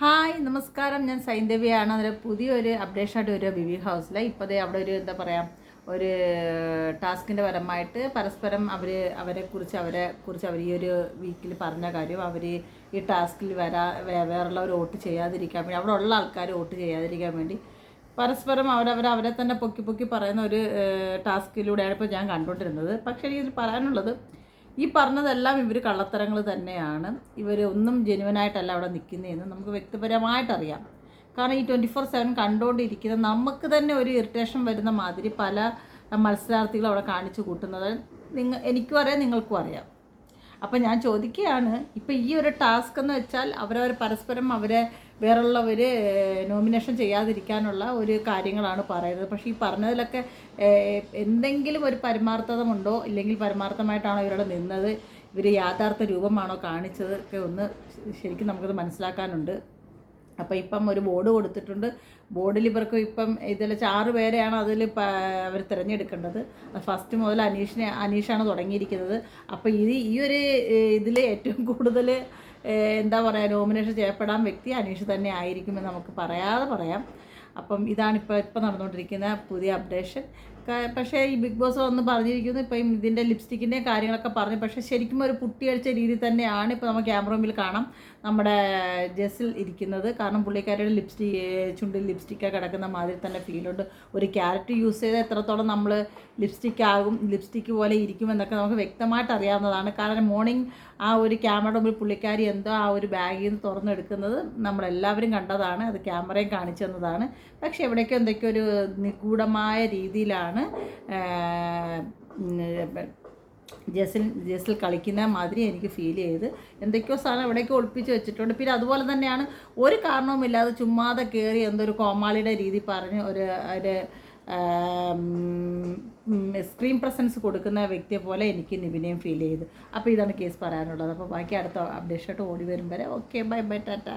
Hi നമസ്കാരം, ഞാൻ സൈന്ധവിയാണ്. അതിൽ പുതിയൊരു അപ്ഡേഷനായിട്ട് വരിക ബിബി ഹൗസിൽ. ഇപ്പോൾ ദേ അവിടെ ഒരു എന്താ പറയുക, ഒരു ടാസ്കിൻ്റെ പരമായിട്ട് പരസ്പരം അവരെക്കുറിച്ച് അവർ ഈ ഒരു വീക്കിൽ പറഞ്ഞ കാര്യം, അവർ ഈ ടാസ്കിൽ വേറുള്ളവർ വോട്ട് ചെയ്യാതിരിക്കാൻ വേണ്ടി, അവിടെ ഉള്ള ആൾക്കാർ വോട്ട് ചെയ്യാതിരിക്കാൻ വേണ്ടി പരസ്പരം അവരെ തന്നെ പൊക്കി പൊക്കി പറയുന്ന ഒരു ടാസ്കിലൂടെയാണ് ഇപ്പോൾ ഞാൻ കണ്ടുകൊണ്ടിരുന്നത്. പക്ഷേ എനിക്കിതിൽ പറയാനുള്ളത്, ഈ പറഞ്ഞതെല്ലാം ഇവർ കള്ളത്തരങ്ങൾ തന്നെയാണ്. ഇവർ ഒന്നും ജെനുവനായിട്ടല്ല അവിടെ നിൽക്കുന്നതെന്ന് നമുക്ക് വ്യക്തിപരമായിട്ടറിയാം. കാരണം ഈ 24/7 കണ്ടുകൊണ്ടിരിക്കുന്ന നമുക്ക് തന്നെ ഒരു ഇറിറ്റേഷൻ വരുന്ന മാതിരി പല മത്സരാർത്ഥികളും അവിടെ കാണിച്ചു കൂട്ടുന്നത് എനിക്കും അറിയാം, നിങ്ങൾക്കും അറിയാം. അപ്പം ഞാൻ ചോദിക്കുകയാണ്, ഇപ്പം ഈ ഒരു ടാസ്ക് എന്ന് വെച്ചാൽ പരസ്പരം വേറുള്ളവർ നോമിനേഷൻ ചെയ്യാതിരിക്കാനുള്ള ഒരു കാര്യങ്ങളാണ് പറയുന്നത്. പക്ഷേ ഈ പറഞ്ഞതിലൊക്കെ എന്തെങ്കിലും ഒരു പരമാർത്ഥതമുണ്ടോ, ഇല്ലെങ്കിൽ പരമാർത്ഥമായിട്ടാണോ ഇവരുടെ നിന്നത്, ഇവർ യാഥാർത്ഥ രൂപമാണോ കാണിച്ചത് ഒക്കെ ഒന്ന് ശരിക്കും നമുക്കത് മനസ്സിലാക്കാനുണ്ട്. അപ്പോൾ ഇപ്പം ഒരു ബോർഡ് കൊടുത്തിട്ടുണ്ട്. ബോർഡിൽ ഇവർക്ക് ഇപ്പം ഇതിൽ 6 പേരെയാണ് അതിൽ അവർ തിരഞ്ഞെടുക്കേണ്ടത്. ഫസ്റ്റ് മുതൽ അനീഷാണ് തുടങ്ങിയിരിക്കുന്നത്. അപ്പോൾ ഈ ഒരു ഇതിൽ ഏറ്റവും കൂടുതൽ എന്താ പറയുക, നോമിനേഷൻ ചെയ്യപ്പെടാൻ വ്യക്തി അനീഷ് തന്നെ ആയിരിക്കുമെന്ന് നമുക്ക് പറയാം. അപ്പം ഇതാണ് ഇപ്പോൾ നടന്നുകൊണ്ടിരിക്കുന്ന പുതിയ അപ്ഡേഷൻ. പക്ഷേ ഈ ബിഗ് ബോസ് വന്ന് പറഞ്ഞിരിക്കുന്നു, ഇപ്പം ഇതിൻ്റെ ലിപ്സ്റ്റിക്കിൻ്റെ കാര്യങ്ങളൊക്കെ പറഞ്ഞു. പക്ഷേ ശരിക്കും ഒരു പുട്ടിയടിച്ച രീതി തന്നെയാണ് ഇപ്പോൾ നമ്മൾ ക്യാമറ മുമ്പിൽ കാണാം നമ്മുടെ ജെസിൽ ഇരിക്കുന്നത്. കാരണം പുള്ളിക്കാരുടെ ചുണ്ടിൽ ലിപ്സ്റ്റിക്കൊക്കെ കിടക്കുന്ന മാതിരി തന്നെ ഫീലുണ്ട്. ഒരു ക്യാരറ്റ് യൂസ് ചെയ്ത് എത്രത്തോളം നമ്മൾ ലിപ്സ്റ്റിക്ക് പോലെ ഇരിക്കുമെന്നൊക്കെ നമുക്ക് വ്യക്തമായിട്ട് അറിയാവുന്നതാണ്. കാരണം മോർണിംഗ് ആ ഒരു ക്യാമറയുടെ മുമ്പിൽ പുള്ളിക്കാരി എന്തോ ആ ഒരു ബാഗിൽ നിന്ന് തുറന്നെടുക്കുന്നത് നമ്മളെല്ലാവരും കണ്ടതാണ്. അത് ക്യാമറയും കാണിച്ചു തന്നതാണ്. പക്ഷേ എവിടേക്കോ എന്തൊക്കെയോ ഒരു നിഗൂഢമായ രീതിയിലാണ് ജെസിൽ കളിക്കുന്ന മാതിരി എനിക്ക് ഫീൽ ചെയ്ത്. എന്തൊക്കെയോ സാധനം എവിടേക്കോ ഒളിപ്പിച്ച് വെച്ചിട്ടുണ്ട്. പിന്നെ അതുപോലെ തന്നെയാണ് ഒരു കാരണവുമില്ലാതെ ചുമ്മാതെ കയറി എന്തൊരു കോമാളിയുടെ രീതി പറഞ്ഞ് ഒരു സ്ക്രീൻ പ്രസൻസ് കൊടുക്കുന്ന വ്യക്തിയെ പോലെ എനിക്ക് നിവിനെയും ഫീൽ ചെയ്ത്. അപ്പോൾ ഇതാണ് കേസ് പറയാനുള്ളത്. അപ്പോൾ ബാക്കി അടുത്ത അപ്ഡേഷനായിട്ട് ഓടി വരും വരെ ഓക്കെ, ബൈ ബൈ, ടാറ്റ.